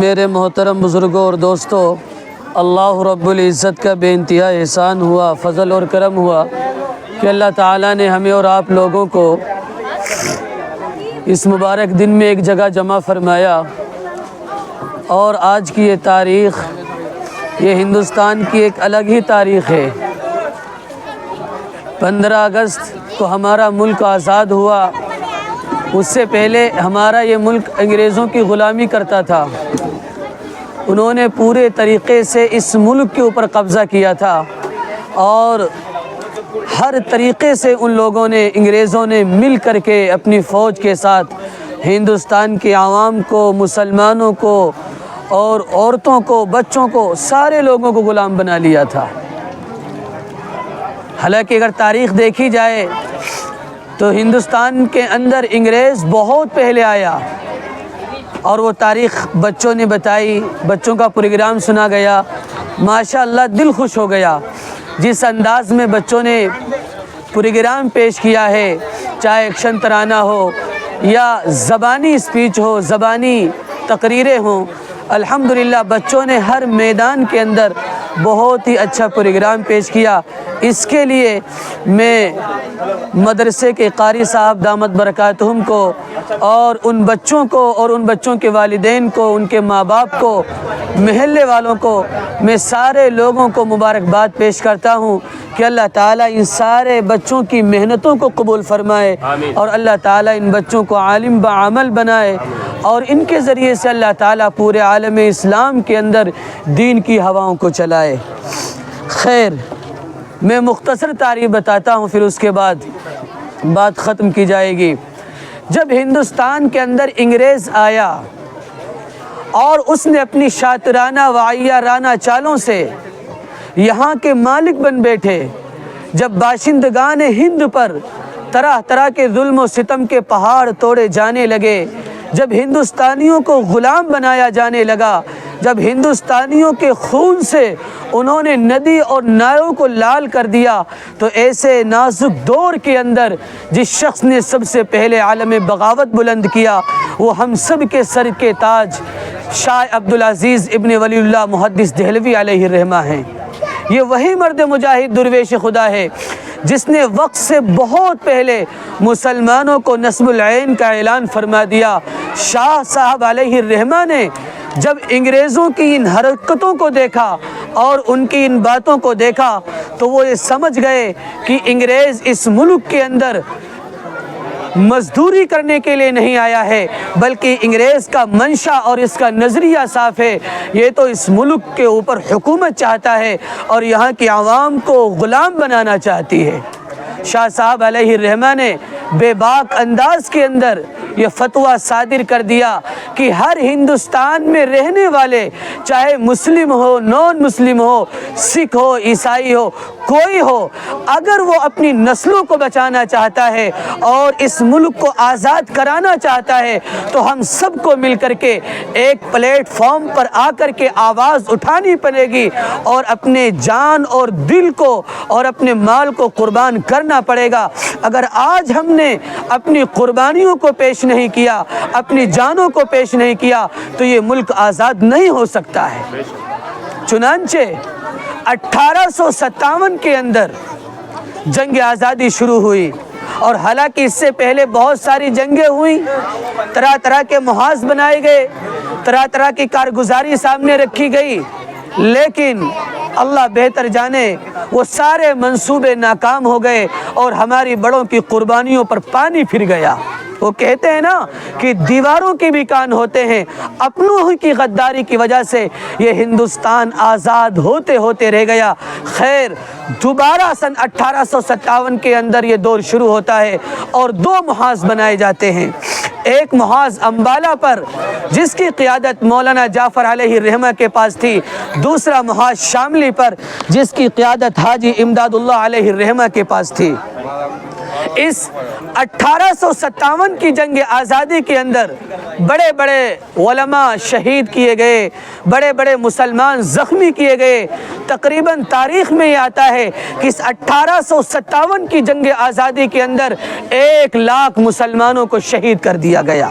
میرے محترم بزرگوں اور دوستوں، اللہ رب العزت کا بے انتہا احسان ہوا، فضل اور کرم ہوا کہ اللہ تعالیٰ نے ہمیں اور آپ لوگوں کو اس مبارک دن میں ایک جگہ جمع فرمایا۔ اور آج کی یہ تاریخ، یہ ہندوستان کی ایک الگ ہی تاریخ ہے۔ 15 اگست کو ہمارا ملک آزاد ہوا۔ اس سے پہلے ہمارا یہ ملک انگریزوں کی غلامی کرتا تھا۔ انہوں نے پورے طریقے سے اس ملک کے اوپر قبضہ کیا تھا، اور ہر طریقے سے ان لوگوں نے، انگریزوں نے مل کر کے اپنی فوج کے ساتھ ہندوستان کے عوام کو، مسلمانوں کو اور عورتوں کو، بچوں کو، سارے لوگوں کو غلام بنا لیا تھا۔ حالانکہ اگر تاریخ دیکھی جائے تو ہندوستان کے اندر انگریز بہت پہلے آیا، اور وہ تاریخ بچوں نے بتائی، بچوں کا پروگرام سنا گیا، ماشاءاللہ دل خوش ہو گیا جس انداز میں بچوں نے پروگرام پیش کیا ہے، چاہے ایکشن ترانہ ہو یا زبانی اسپیچ ہو، زبانی تقریریں ہوں۔ الحمدللہ بچوں نے ہر میدان کے اندر بہت ہی اچھا پروگرام پیش کیا۔ اس کے لیے میں مدرسے کے قاری صاحب دامت برکاتہم کو، اور ان بچوں کو، اور ان بچوں کے والدین کو، ان کے ماں باپ کو، محلے والوں کو، میں سارے لوگوں کو مبارکباد پیش کرتا ہوں کہ اللہ تعالیٰ ان سارے بچوں کی محنتوں کو قبول فرمائے، اور اللہ تعالیٰ ان بچوں کو عالم بعمل بنائے، اور ان کے ذریعے سے اللہ تعالیٰ پورے عالم اسلام کے اندر دین کی ہواؤں کو چلائے۔ خیر، میں مختصر تاریخ بتاتا ہوں، پھر اس کے بعد بات ختم کی جائے گی۔ جب ہندوستان کے اندر انگریز آیا اور اس نے اپنی شاطرانہ و عیارانہ چالوں سے یہاں کے مالک بن بیٹھے، جب باشندگان ہند پر طرح طرح کے ظلم و ستم کے پہاڑ توڑے جانے لگے، جب ہندوستانیوں کو غلام بنایا جانے لگا، جب ہندوستانیوں کے خون سے انہوں نے ندی اور نالوں کو لال کر دیا، تو ایسے نازک دور کے اندر جس شخص نے سب سے پہلے عالم بغاوت بلند کیا، وہ ہم سب کے سر کے تاج شاہ عبدالعزیز ابن ولی اللہ محدث دہلوی علیہ الرحمہ ہیں۔ یہ وہی مرد مجاہد درویش خدا ہے جس نے وقت سے بہت پہلے مسلمانوں کو نصب العین کا اعلان فرما دیا۔ شاہ صاحب علیہ الرحمہ نے جب انگریزوں کی ان حرکتوں کو دیکھا اور ان کی ان باتوں کو دیکھا، تو وہ یہ سمجھ گئے کہ انگریز اس ملک کے اندر مزدوری کرنے کے لیے نہیں آیا ہے، بلکہ انگریز کا منشا اور اس کا نظریہ صاف ہے، یہ تو اس ملک کے اوپر حکومت چاہتا ہے اور یہاں کی عوام کو غلام بنانا چاہتی ہے۔ شاہ صاحب علیہ الرحمہ نے بے باک انداز کے اندر یہ فتویٰ صادر کر دیا کہ ہر ہندوستان میں رہنے والے، چاہے مسلم ہو، نان مسلم ہو، سکھ ہو، عیسائی ہو، کوئی ہو، اگر وہ اپنی نسلوں کو بچانا چاہتا ہے اور اس ملک کو آزاد کرانا چاہتا ہے، تو ہم سب کو مل کر کے ایک پلیٹ فارم پر آ کر کے آواز اٹھانی پڑے گی، اور اپنے جان اور دل کو اور اپنے مال کو قربان کرنا پڑے گا۔ اگر آج ہم نے اپنی قربانیوں کو پیش نہیں کیا، اپنی جانوں کو پیش نہیں کیا، تو یہ ملک آزاد نہیں ہو سکتا ہے۔ چنانچہ 1857 کے اندر جنگ آزادی شروع ہوئی، اور حالانکہ اس سے پہلے بہت ساری جنگیں ہوئیں، طرح طرح کے محاذ بنائے گئے، طرح طرح کی کارگزاری سامنے رکھی گئی، لیکن اللہ بہتر جانے وہ سارے منصوبے ناکام ہو گئے اور ہماری بڑوں کی قربانیوں پر پانی پھر گیا۔ وہ کہتے ہیں نا کہ دیواروں کے بھی کان ہوتے ہیں، اپنوں کی غداری کی وجہ سے یہ ہندوستان آزاد ہوتے ہوتے رہ گیا۔ خیر، دوبارہ سن 1857 کے اندر یہ دور شروع ہوتا ہے، اور 2 محاذ بنائے جاتے ہیں۔ ایک محاذ امبالہ پر جس کی قیادت مولانا جعفر علیہ الرحمہ کے پاس تھی، دوسرا محاذ شاملی پر جس کی قیادت حاجی امداد اللہ علیہ الرحمہ کے پاس تھی۔ اس 1857 کی جنگ آزادی کے اندر بڑے بڑے علماء شہید کیے گئے، بڑے بڑے مسلمان زخمی کیے گئے۔ تقریباً تاریخ میں یہ آتا ہے کہ اس 1857 کی جنگ آزادی کے اندر 1 لاکھ مسلمانوں کو شہید کر دیا گیا۔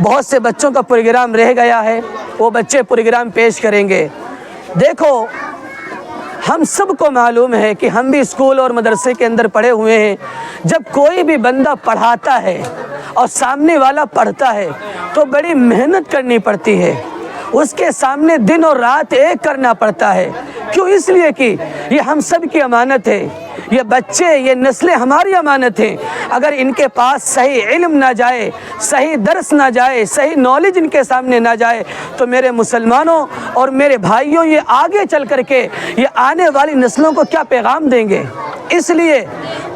بہت سے بچوں کا پروگرام رہ گیا ہے، وہ بچے پروگرام پیش کریں گے۔ دیکھو ہم سب کو معلوم ہے کہ ہم بھی اسکول اور مدرسے کے اندر پڑھے ہوئے ہیں، جب کوئی بھی بندہ پڑھاتا ہے اور سامنے والا پڑھتا ہے تو بڑی محنت کرنی پڑتی ہے، اس کے سامنے دن اور رات ایک کرنا پڑتا ہے۔ کیوں؟ اس لیے کہ یہ ہم سب کی امانت ہے، یہ بچے، یہ نسلیں ہماری امانت ہیں۔ اگر ان کے پاس صحیح علم نہ جائے، صحیح درس نہ جائے، صحیح نالج ان کے سامنے نہ جائے تو میرے مسلمانوں اور میرے بھائیوں، یہ آگے چل کر کے یہ آنے والی نسلوں کو کیا پیغام دیں گے؟ اس لیے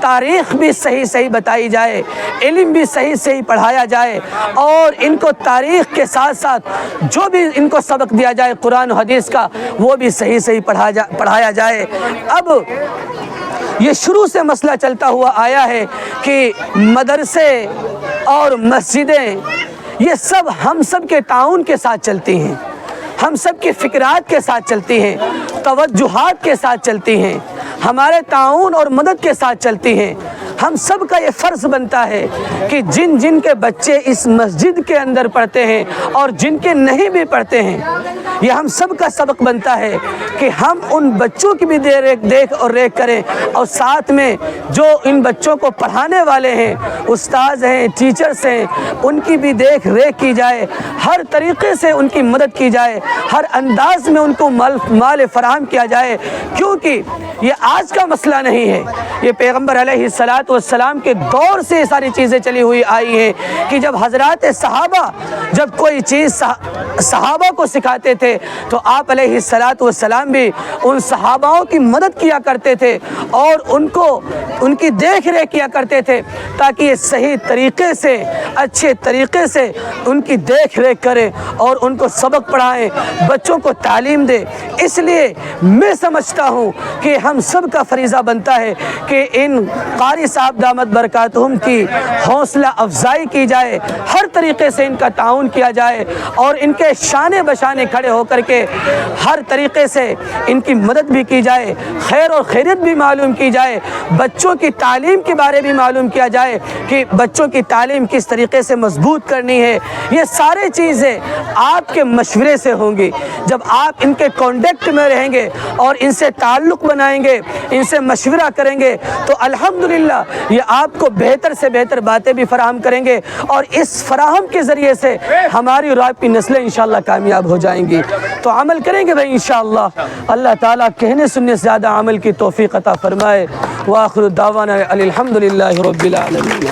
تاریخ بھی صحیح بتائی جائے، علم بھی صحیح پڑھایا جائے، اور ان کو تاریخ کے ساتھ ساتھ جو بھی ان کو سبق دیا جائے قرآن و حدیث کا، وہ بھی صحیح پڑھایا جائے۔ اب یہ شروع سے مسئلہ چلتا ہوا آیا ہے کہ مدرسے اور مسجدیں یہ سب ہم سب کے تعاون کے ساتھ چلتی ہیں، ہم سب کے فکرات کے ساتھ چلتی ہیں، توجہات کے ساتھ چلتی ہیں، ہمارے تعاون اور مدد کے ساتھ چلتی ہیں۔ ہم سب کا یہ فرض بنتا ہے کہ جن کے بچے اس مسجد کے اندر پڑھتے ہیں اور جن کے نہیں بھی پڑھتے ہیں، یہ ہم سب کا سبق بنتا ہے کہ ہم ان بچوں کی بھی دیکھ اور ریکھ کریں، اور ساتھ میں جو ان بچوں کو پڑھانے والے ہیں، استاذ ہیں، ٹیچرز ہیں، ان کی بھی دیکھ ریکھ کی جائے، ہر طریقے سے ان کی مدد کی جائے، ہر انداز میں ان کو مال فراہم کیا جائے، کیونکہ یہ آج کا مسئلہ نہیں ہے، یہ پیغمبر علیہ السلام کے دور سے یہ ساری چیزیں چلی ہوئی آئی ہیں کہ جب حضرات صحابہ جب کوئی چیز صحابہ کو سکھاتے تھے تو آپ علیہ السلام بھی ان صحاباؤں کی مدد کیا کرتے تھے اور ان کی دیکھ ریکھ کیا کرتے تھے، تاکہ یہ صحیح طریقے سے، اچھے طریقے سے ان کی دیکھ ریکھ کریں اور ان کو سبق پڑھائیں، بچوں کو تعلیم دیں۔ اس لیے میں سمجھتا ہوں کہ ہم سب کا فریضہ بنتا ہے کہ ان قاری صاحب دامت برکاتہم کی حوصلہ افزائی کی جائے، ہر طریقے سے ان کا تعاون کیا جائے، اور ان کے شانے بشانے کھڑے ہو کر کے ہر طریقے سے ان کی مدد بھی کی جائے، خیر اور خیریت بھی معلوم کی جائے، بچوں کی تعلیم کے بارے بھی معلوم کیا جائے کہ بچوں کی تعلیم کس طریقے سے مضبوط کرنی ہے۔ یہ سارے چیزیں آپ کے مشورے سے ہوں گی۔ جب آپ ان کے کانٹیکٹ میں رہیں گے اور ان سے تعلق بنائیں گے، ان سے مشورہ کریں گے، تو الحمدللہ یہ آپ کو بہتر سے بہتر باتیں بھی فراہم کریں گے، اور اس فراہم کے ذریعے سے ہماری اور آپ کی نسلیں انشاءاللہ کامیاب ہو جائیں گی۔ تو عمل کریں گے بھائی انشاءاللہ۔ اللہ تعالیٰ کہنے سننے سے زیادہ عمل کی توفیق عطا فرمائے۔ وآخر دعوانا الحمدللہ رب العالمین۔